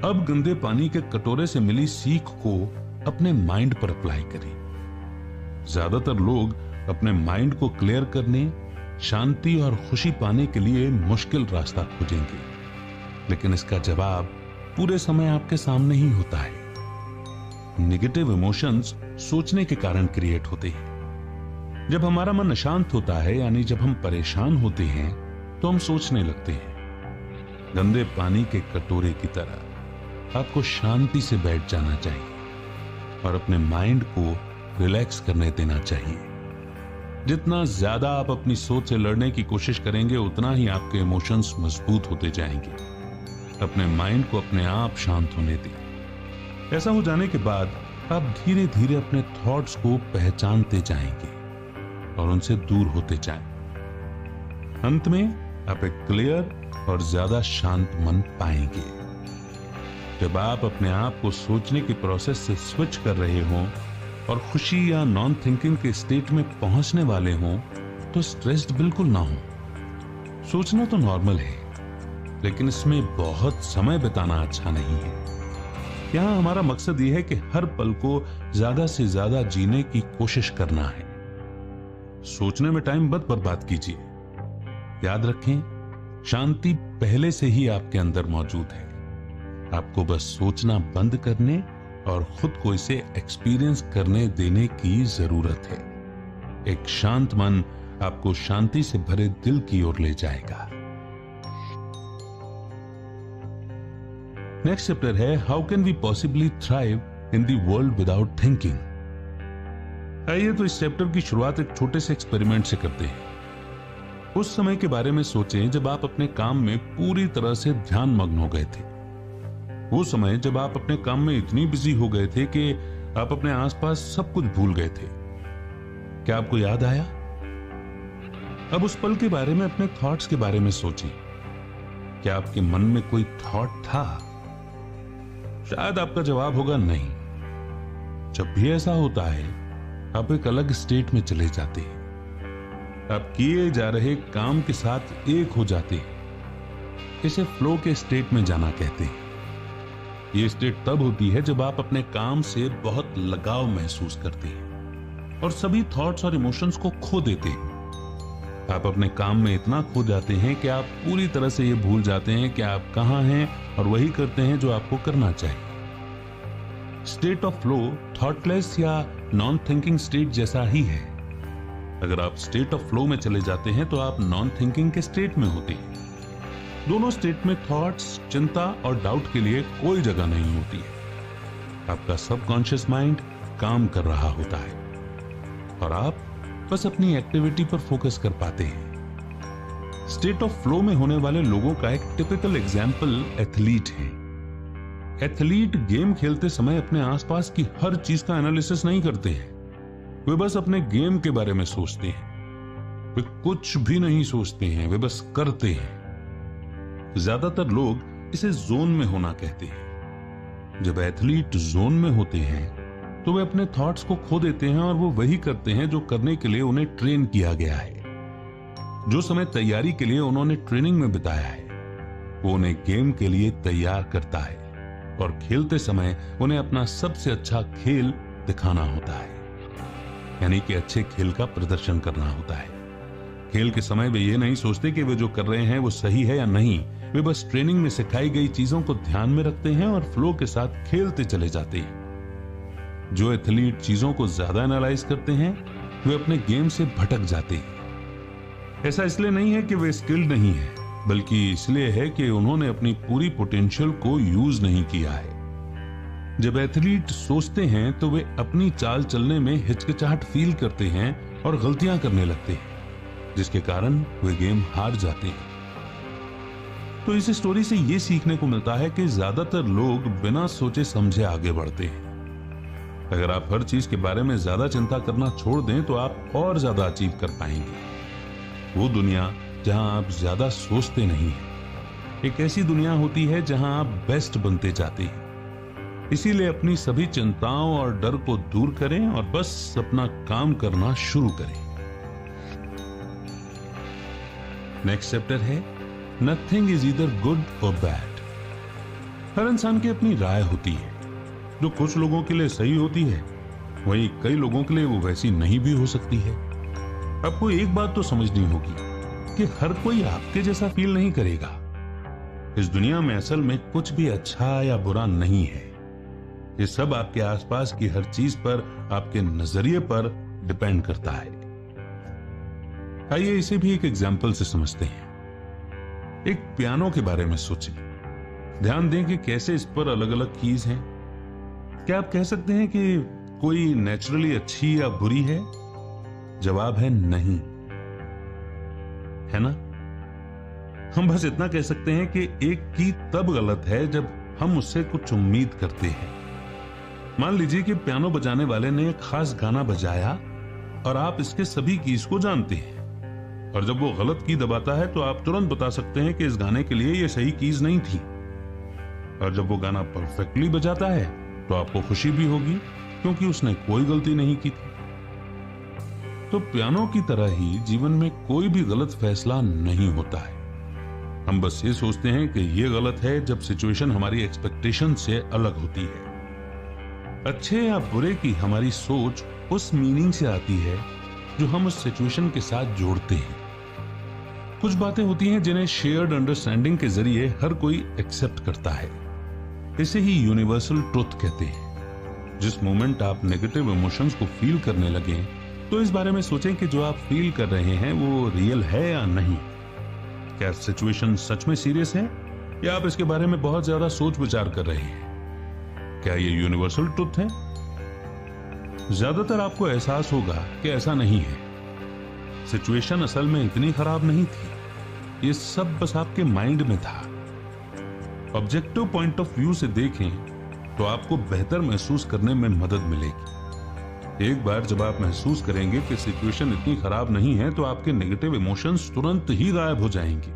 अब गंदे पानी के कटोरे से मिली सीख को अपने माइंड पर अप्लाई करें। ज्यादातर लोग अपने माइंड को क्लियर करने, शांति और खुशी पाने के लिए मुश्किल रास्ता खोजेंगे, लेकिन इसका जवाब पूरे समय आपके सामने ही होता है। नेगेटिव इमोशंस सोचने के कारण क्रिएट होते हैं। जब हमारा मन अशांत होता है, यानी जब हम परेशान होते हैं, तो हम सोचने लगते हैं। गंदे पानी के कटोरे की तरह आपको शांति से बैठ जाना चाहिए और अपने माइंड को रिलैक्स करने देना चाहिए। जितना ज्यादा आप अपनी सोच से लड़ने की कोशिश करेंगे, उतना ही आपके इमोशंस मजबूत होते जाएंगे। अपने माइंड को अपने आप शांत होने दें। ऐसा हो जाने के बाद आप धीरे धीरे अपने थॉट्स को पहचानते जाएंगे और उनसे दूर होते जाएं। अंत में आप एक क्लियर और ज्यादा शांत मन पाएंगे। जब आप अपने आप को सोचने के प्रोसेस से स्विच कर रहे हों और खुशी या नॉन थिंकिंग के स्टेट में पहुंचने वाले हों, तो स्ट्रेस्ड बिल्कुल ना हो। सोचना तो नॉर्मल है, लेकिन इसमें बहुत समय बिताना अच्छा नहीं है। यहां हमारा मकसद यह है कि हर पल को ज्यादा से ज्यादा जीने की कोशिश करना है। सोचने में टाइम मत बर्बाद कीजिए। याद रखें, शांति पहले से ही आपके अंदर मौजूद है। आपको बस सोचना बंद करने और खुद को इसे एक्सपीरियंस करने देने की जरूरत है। एक शांत मन आपको शांति से भरे दिल की ओर ले जाएगा। नेक्स्ट चैप्टर है how can we possibly thrive in the world without thinking. आइए तो इस चैप्टर की शुरुआत एक छोटे से एक्सपेरिमेंट से करते हैं। उस समय के बारे में सोचें जब आप अपने काम में पूरी तरह से ध्यान मग्न हो गए थे। वो समय जब आप अपने काम में इतनी बिजी हो गए थे कि आप अपने आसपास सब कुछ भूल गए थे। क्या आपको याद आया? अब उस पल के बारे में, अपने थॉट्स के बारे में सोचिए। क्या आपके मन में कोई थॉट था? शायद आपका जवाब होगा नहीं। जब भी ऐसा होता है, आप एक अलग स्टेट में चले जाते हैं। आप किए जा रहे काम के साथ एक हो जाते हैं। इसे फ्लो के स्टेट में जाना कहते हैं। यह स्टेट तब होती है जब आप अपने काम से बहुत लगाव महसूस करते हैं और सभी थॉट्स और इमोशंस को खो देते हैं। आप अपने काम में इतना खो जाते हैं कि आप पूरी तरह से यह भूल जाते हैं कि आप कहां हैं और वही करते हैं जो आपको करना चाहिए। स्टेट ऑफ फ्लो थॉटलेस या नॉन थिंकिंग स्टेट जैसा ही है। अगर आप स्टेट ऑफ फ्लो में चले जाते हैं तो आप नॉन थिंकिंग के स्टेट में होते हैं। दोनों स्टेट में थॉट्स, चिंता और डाउट के लिए कोई जगह नहीं होती है। आपका सबकॉन्शियस माइंड काम कर रहा होता है और आप बस अपनी एक्टिविटी पर फोकस कर पाते हैं। स्टेट ऑफ फ्लो में होने वाले लोगों का एक टिपिकल एग्जाम्पल एथलीट है। एथलीट गेम खेलते समय अपने आसपास की हर चीज का एनालिसिस नहीं करते हैं। वे बस अपने गेम के बारे में सोचते हैं। वे कुछ भी नहीं सोचते हैं, वे बस करते हैं। ज्यादातर लोग इसे जोन में होना कहते हैं। जब एथलीट जोन में होते हैं तो वे अपने थॉट्स को खो देते हैं और वो वही करते हैं जो करने के लिए उन्हें ट्रेन किया गया है। जो समय तैयारी के लिए उन्होंने ट्रेनिंग में बिताया है, वो उन्हें गेम के लिए तैयार करता है और खेलते समय उन्हें अपना सबसे अच्छा खेल दिखाना होता है, यानी कि अच्छे खेल का प्रदर्शन करना होता है। खेल के समय वे ये नहीं सोचते कि वे जो कर रहे हैं वो सही है या नहीं। वे बस ट्रेनिंग में सिखाई गई चीजों को ध्यान में रखते हैं और फ्लो के साथ खेलते चले जाते हैं। जो एथलीट चीजों को ज्यादा एनालाइज करते हैं, वे अपने गेम से भटक जाते हैं। ऐसा इसलिए नहीं है कि वे स्किल्ड नहीं है, बल्कि इसलिए है कि उन्होंने अपनी पूरी पोटेंशियल को यूज नहीं किया है। जब एथलीट सोचते हैं तो वे अपनी चाल चलने में हिचकिचाहट फील करते हैं और गलतियां करने लगते हैं, जिसके कारण वे गेम हार जाते हैं। तो इस स्टोरी से यह सीखने को मिलता है कि ज्यादातर लोग बिना सोचे समझे आगे बढ़ते हैं। अगर आप हर चीज के बारे में ज्यादा चिंता करना छोड़ दें तो आप और ज्यादा अचीव कर पाएंगे। वो दुनिया जहां आप ज्यादा सोचते नहीं हैं, एक ऐसी दुनिया होती है जहां आप बेस्ट बनते जाते हैं। इसीलिए अपनी सभी चिंताओं और डर को दूर करें और बस अपना काम करना शुरू करें। नेक्स्ट चैप्टर है नथिंग इज ईदर गुड और बैड। हर इंसान की अपनी राय होती है, जो कुछ लोगों के लिए सही होती है, वहीं कई लोगों के लिए वो वैसी नहीं भी हो सकती है। आपको एक बात तो समझनी होगी कि हर कोई आपके जैसा फील नहीं करेगा। इस दुनिया में असल में कुछ भी अच्छा या बुरा नहीं है। ये सब आपके आसपास की हर चीज पर, आपके नजरिए पर डिपेंड करता है। आइए इसे भी एक एग्जाम्पल से समझते हैं। एक पियानो के बारे में सोचें। ध्यान दें कि कैसे इस पर अलग अलग कीज हैं। क्या आप कह सकते हैं कि कोई नेचुरली अच्छी या बुरी है? जवाब है नहीं, है ना? हम बस इतना कह सकते हैं कि एक की तब गलत है जब हम उससे कुछ उम्मीद करते हैं। मान लीजिए कि पियानो बजाने वाले ने एक खास गाना बजाया और आप इसके सभी कीज को जानते हैं, और जब वो गलत की दबाता है तो आप तुरंत बता सकते हैं कि इस गाने के लिए ये सही कीज नहीं थी। और जब वो गाना परफेक्टली बजाता है तो आपको खुशी भी होगी, क्योंकि उसने कोई गलती नहीं की थी। तो पियानो की तरह ही जीवन में कोई भी गलत फैसला नहीं होता है। हम बस ये सोचते हैं कि ये गलत है जब सिचुएशन हमारी एक्सपेक्टेशन से अलग होती है। अच्छे या बुरे की हमारी सोच उस मीनिंग से आती है जो हम उस सिचुएशन के साथ जोड़ते हैं। कुछ बातें होती हैं जिन्हें शेयर्ड अंडरस्टैंडिंग के जरिए हर कोई एक्सेप्ट करता है। इसे ही यूनिवर्सल ट्रुथ कहते हैं। जिस मोमेंट आप नेगेटिव इमोशंस को फील करने लगे तो इस बारे में सोचें कि जो आप फील कर रहे हैं वो रियल है या नहीं। क्या सिचुएशन सच में सीरियस है या आप इसके बारे में बहुत ज्यादा सोच विचार कर रहे हैं? क्या ये यूनिवर्सल ट्रुथ है? ज्यादातर आपको एहसास होगा कि ऐसा नहीं है। सिचुएशन असल में इतनी खराब नहीं थी, ये सब बस आपके माइंड में था। ऑब्जेक्टिव पॉइंट ऑफ व्यू से देखें तो आपको बेहतर महसूस करने में मदद मिलेगी। एक बार जब आप महसूस करेंगे कि सिचुएशन इतनी खराब नहीं है तो आपके नेगेटिव इमोशंस तुरंत ही गायब हो जाएंगे।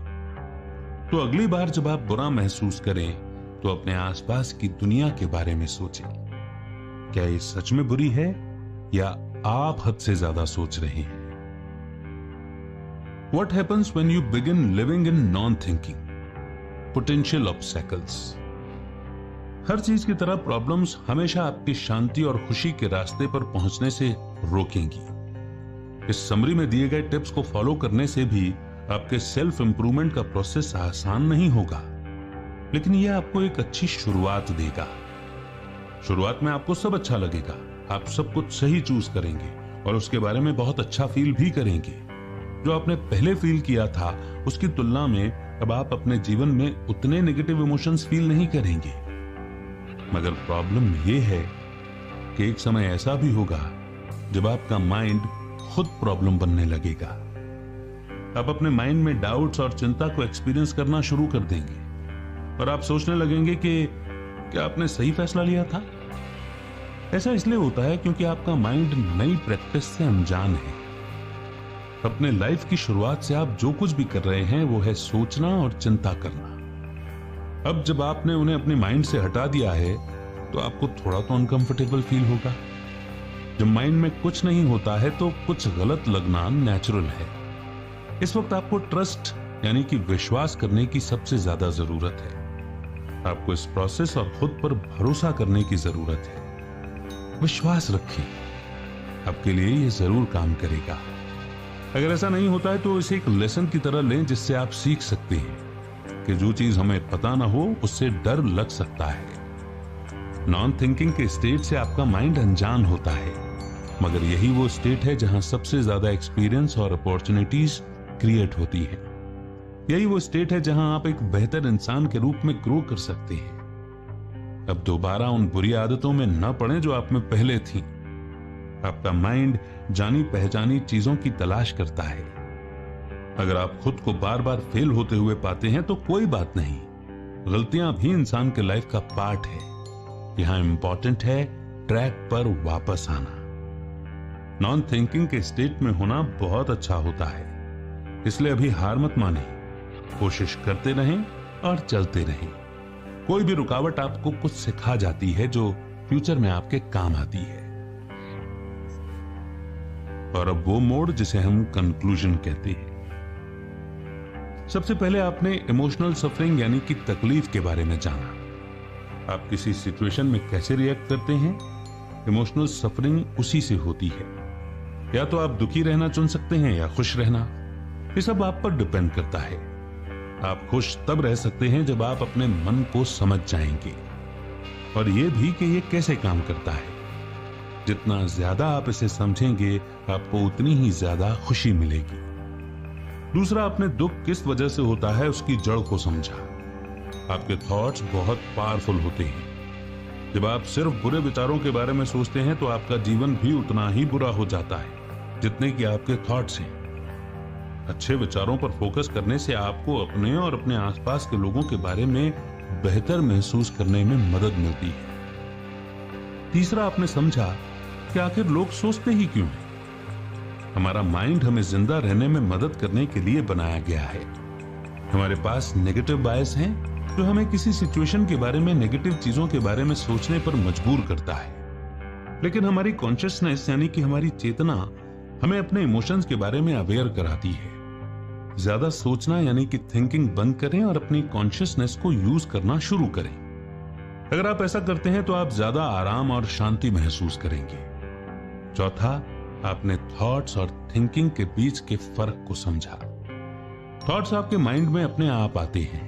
तो अगली बार जब आप बुरा महसूस करें तो अपने आसपास की दुनिया के बारे में सोचें। क्या ये सच में बुरी है या आप हद से ज्यादा सोच रहे हैं? What happens when you begin living in non-thinking? Potential obstacles. हर चीज की तरह प्रॉब्लम्स हमेशा आपकी शांति और खुशी के रास्ते पर पहुंचने से रोकेंगी। इस समरी में दिए गए टिप्स को फॉलो करने से भी आपके सेल्फ इंप्रूवमेंट का प्रोसेस आसान नहीं होगा, लेकिन यह आपको एक अच्छी शुरुआत देगा। शुरुआत में आपको सब अच्छा लगेगा, आप सब कुछ सही चूज करेंगे और उसके बारे में बहुत अच्छा फील भी करेंगे। जो आपने पहले फील किया था उसकी तुलना में अब आप अपने जीवन में उतने नेगेटिव इमोशंस फील नहीं करेंगे। मगर प्रॉब्लम यह है कि एक समय ऐसा भी होगा जब आपका माइंड खुद प्रॉब्लम बनने लगेगा। आप अपने माइंड में डाउट्स और चिंता को एक्सपीरियंस करना शुरू कर देंगे और आप सोचने लगेंगे कि क्या आपने सही फैसला लिया था। ऐसा इसलिए होता है क्योंकि आपका माइंड नई प्रैक्टिस से अनजान है। अपने लाइफ की शुरुआत से आप जो कुछ भी कर रहे हैं वो है सोचना और चिंता करना। अब जब आपने उन्हें अपने माइंड से हटा दिया है तो आपको थोड़ा तो अनकंफर्टेबल फील होगा। जब माइंड में कुछ नहीं होता है तो कुछ गलत लगना नेचुरल है। इस वक्त आपको ट्रस्ट यानी कि विश्वास करने की सबसे ज्यादा जरूरत है। आपको इस प्रोसेस और खुद पर भरोसा करने की जरूरत है। विश्वास रखें, आपके लिए यह जरूर काम करेगा। अगर ऐसा नहीं होता है तो इसे एक लेसन की तरह लें जिससे आप सीख सकते हैं कि जो चीज हमें पता ना हो उससे डर लग सकता है। नॉन थिंकिंग के स्टेट से आपका माइंड अनजान होता है, मगर यही वो स्टेट है जहां सबसे ज्यादा एक्सपीरियंस और अपॉर्चुनिटीज क्रिएट होती है। यही वो स्टेट है जहां आप एक बेहतर इंसान के रूप में ग्रो कर सकते हैं। अब दोबारा उन बुरी आदतों में न पड़े जो आप में पहले थी। आपका माइंड जानी पहचानी चीजों की तलाश करता है। अगर आप खुद को बार बार फेल होते हुए पाते हैं तो कोई बात नहीं, गलतियां भी इंसान के लाइफ का पार्ट है। यहां इंपॉर्टेंट है ट्रैक पर वापस आना। नॉन थिंकिंग के स्टेट में होना बहुत अच्छा होता है, इसलिए अभी हार मत माने, कोशिश करते रहें और चलते रहें। कोई भी रुकावट आपको कुछ सिखा जाती है जो फ्यूचर में आपके काम आती है। और अब वो मोड़ जिसे हम कंक्लूजन कहते हैं। सबसे पहले आपने इमोशनल सफरिंग यानी कि तकलीफ के बारे में जाना। आप किसी सिचुएशन में कैसे रिएक्ट करते हैं, इमोशनल सफरिंग उसी से होती है। या तो आप दुखी रहना चुन सकते हैं या खुश रहना, ये सब आप पर डिपेंड करता है। आप खुश तब रह सकते हैं जब आप अपने मन को समझ जाएंगे, और यह भी कि यह कैसे काम करता है। जितना ज्यादा आप इसे समझेंगे, आपको उतनी ही ज्यादा खुशी मिलेगी। दूसरा, आपने दुख किस वजह से होता है उसकी जड़ को समझा। आपके थॉट्स बहुत पावरफुल होते हैं। जब आप सिर्फ बुरे विचारों के बारे में सोचते हैं तो आपका जीवन भी उतना ही बुरा हो जाता है जितने कि आपके थॉट्स हैं। अच्छे विचारों पर फोकस करने से आपको अपने और अपने आसपास के लोगों के बारे में बेहतर महसूस करने में मदद मिलती है। तीसरा, आपने समझा कि आखिर लोग सोचते ही क्यों हैं। हमारा माइंड हमें जिंदा रहने में मदद करने के लिए बनाया गया है। हमारे पास नेगेटिव बायस हैं जो हमें किसी सिचुएशन के बारे में, नेगेटिव चीजों के बारे में सोचने पर मजबूर करता है। लेकिन हमारी कॉन्शियसनेस यानी कि हमारी चेतना हमें अपने इमोशंस के बारे में अवेयर कराती है। ज्यादा सोचना यानी कि थिंकिंग बंद करें और अपनी कॉन्शियसनेस को यूज करना शुरू करें। अगर आप ऐसा करते हैं तो आप ज्यादा आराम और शांति महसूस करेंगे। चौथा, आपने थॉट्स और थिंकिंग के बीच के फर्क को समझा। थॉट्स आपके माइंड में अपने आप आते हैं।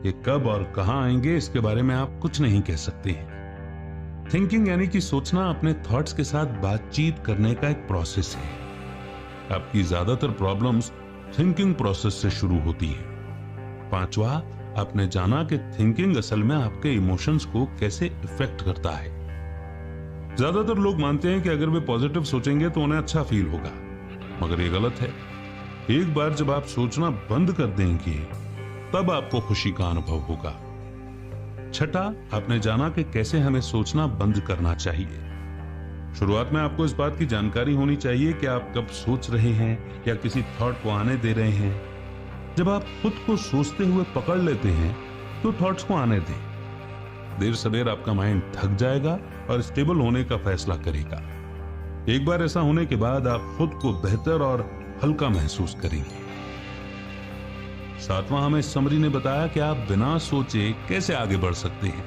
ये कब और कहां आएंगे इसके बारे में आप कुछ नहीं कह सकते हैं। थिंकिंग यानी कि सोचना अपने थॉट्स के साथ बातचीत करने का एक प्रोसेस है। आपकी ज्यादातर प्रॉब्लम्स थिंकिंग प्रोसेस से शुरू होती है। पांचवा, आपने जाना कि थिंकिंग असल में आपके इमोशंस को कैसे इफेक्ट करता है। ज्यादातर लोग मानते हैं कि अगर वे पॉजिटिव सोचेंगे तो उन्हें अच्छा फील होगा, मगर ये गलत है। एक बार जब आप सोचना बंद कर देंगे तब आपको खुशी का अनुभव होगा। छठा, आपने जाना कि कैसे हमें सोचना बंद करना चाहिए। शुरुआत में आपको इस बात की जानकारी होनी चाहिए कि आप कब सोच रहे हैं या किसी थॉट को आने दे रहे हैं। जब आप खुद को सोचते हुए पकड़ लेते हैं तो थॉट्स को आने दें। देर सवेर आपका माइंड थक जाएगा और स्टेबल होने का फैसला करेगा। एक बार ऐसा होने के बाद आप खुद को बेहतर और हल्का महसूस करेंगे। सातवां, हमें समरी ने बताया कि आप बिना सोचे कैसे आगे बढ़ सकते हैं।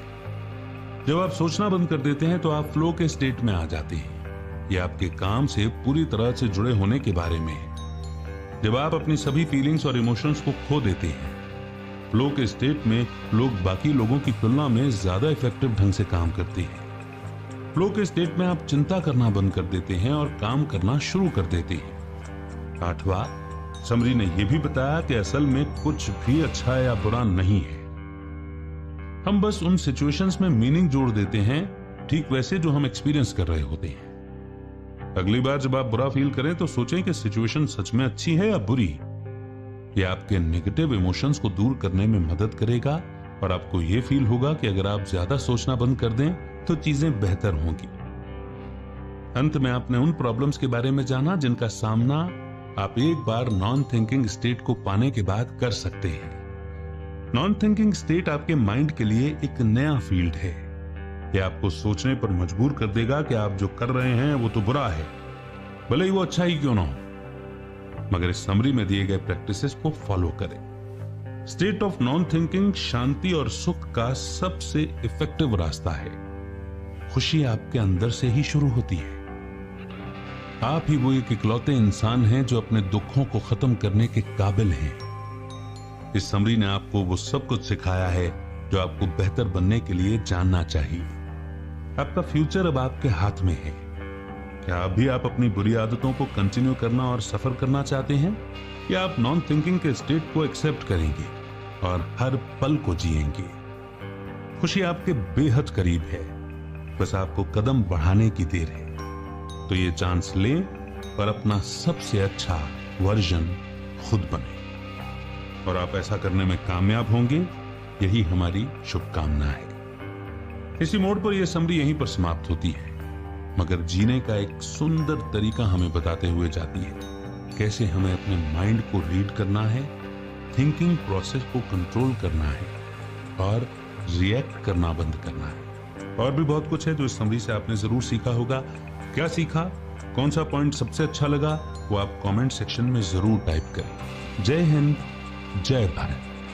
जब आप सोचना बंद कर देते हैं तो आप फ्लो के स्टेट में आ जाते हैं। यह आपके काम से पूरी तरह से जुड़े होने के बारे में है। जब आप अपनी सभी फीलिंग्स और इमोशंस को खो देते हैं, फ्लो के स्टेट में लोग बाकी लोगों की तुलना में ज्यादा इफेक्टिव ढंग से काम करते हैं। फ्लो के स्टेट में आप चिंता करना बंद कर देते हैं और काम करना शुरू कर देते हैं। आठवां, समरी ने यह भी बताया कि असल में कुछ भी अच्छा या बुरा नहीं है। हम बस उन सिचुएशंस में मीनिंग जोड़ देते हैं, ठीक वैसे जो हम एक्सपीरियंस कर रहे होते हैं। अगली बार जब आप बुरा फील करें तो सोचें कि सिचुएशन सच में अच्छी है या बुरी। यह आपके नेगेटिव इमोशंस को दूर करने में मदद करेगा और आपको यह फील होगा कि अगर आप ज्यादा सोचना बंद कर दें तो चीजें बेहतर होंगी। अंत में आपने उन प्रॉब्लम्स के बारे में जाना जिनका सामना आप एक बार नॉन थिंकिंग स्टेट को पाने के बाद कर सकते हैं। नॉन थिंकिंग स्टेट आपके माइंड के लिए एक नया फील्ड है। यह आपको सोचने पर मजबूर कर देगा कि आप जो कर रहे हैं वो तो बुरा है, भले ही वो अच्छा ही क्यों ना हो। मगर इस समरी में दिए गए प्रैक्टिसेस को फॉलो करें। स्टेट ऑफ नॉन थिंकिंग शांति और सुख का सबसे इफेक्टिव रास्ता है। खुशी आपके अंदर से ही शुरू होती है। आप ही वो एक इकलौते इंसान हैं जो अपने दुखों को खत्म करने के काबिल हैं। इस समरी ने आपको वो सब कुछ सिखाया है जो आपको बेहतर बनने के लिए जानना चाहिए। आपका फ्यूचर अब आपके हाथ में है। क्या अभी आप अपनी बुरी आदतों को कंटिन्यू करना और सफर करना चाहते हैं, या आप नॉन थिंकिंग के स्टेट को एक्सेप्ट करेंगे और हर पल को जिएंगे? खुशी आपके बेहद करीब है, बस आपको कदम बढ़ाने की देर है। तो ये चांस लें और अपना सबसे अच्छा वर्जन खुद बने, और आप ऐसा करने में कामयाब होंगे, यही हमारी शुभकामना है। इसी मोड पर यह समरी यहीं पर समाप्त होती है, मगर जीने का एक सुंदर तरीका हमें बताते हुए जाती है कैसे हमें अपने माइंड को रीड करना है, थिंकिंग प्रोसेस को कंट्रोल करना है और रिएक्ट करना बंद करना है। और भी बहुत कुछ है जो इस समरी से आपने जरूर सीखा होगा। क्या सीखा, कौन सा पॉइंट सबसे अच्छा लगा, वो आप कमेंट सेक्शन में जरूर टाइप करें। जय हिंद, जय भारत।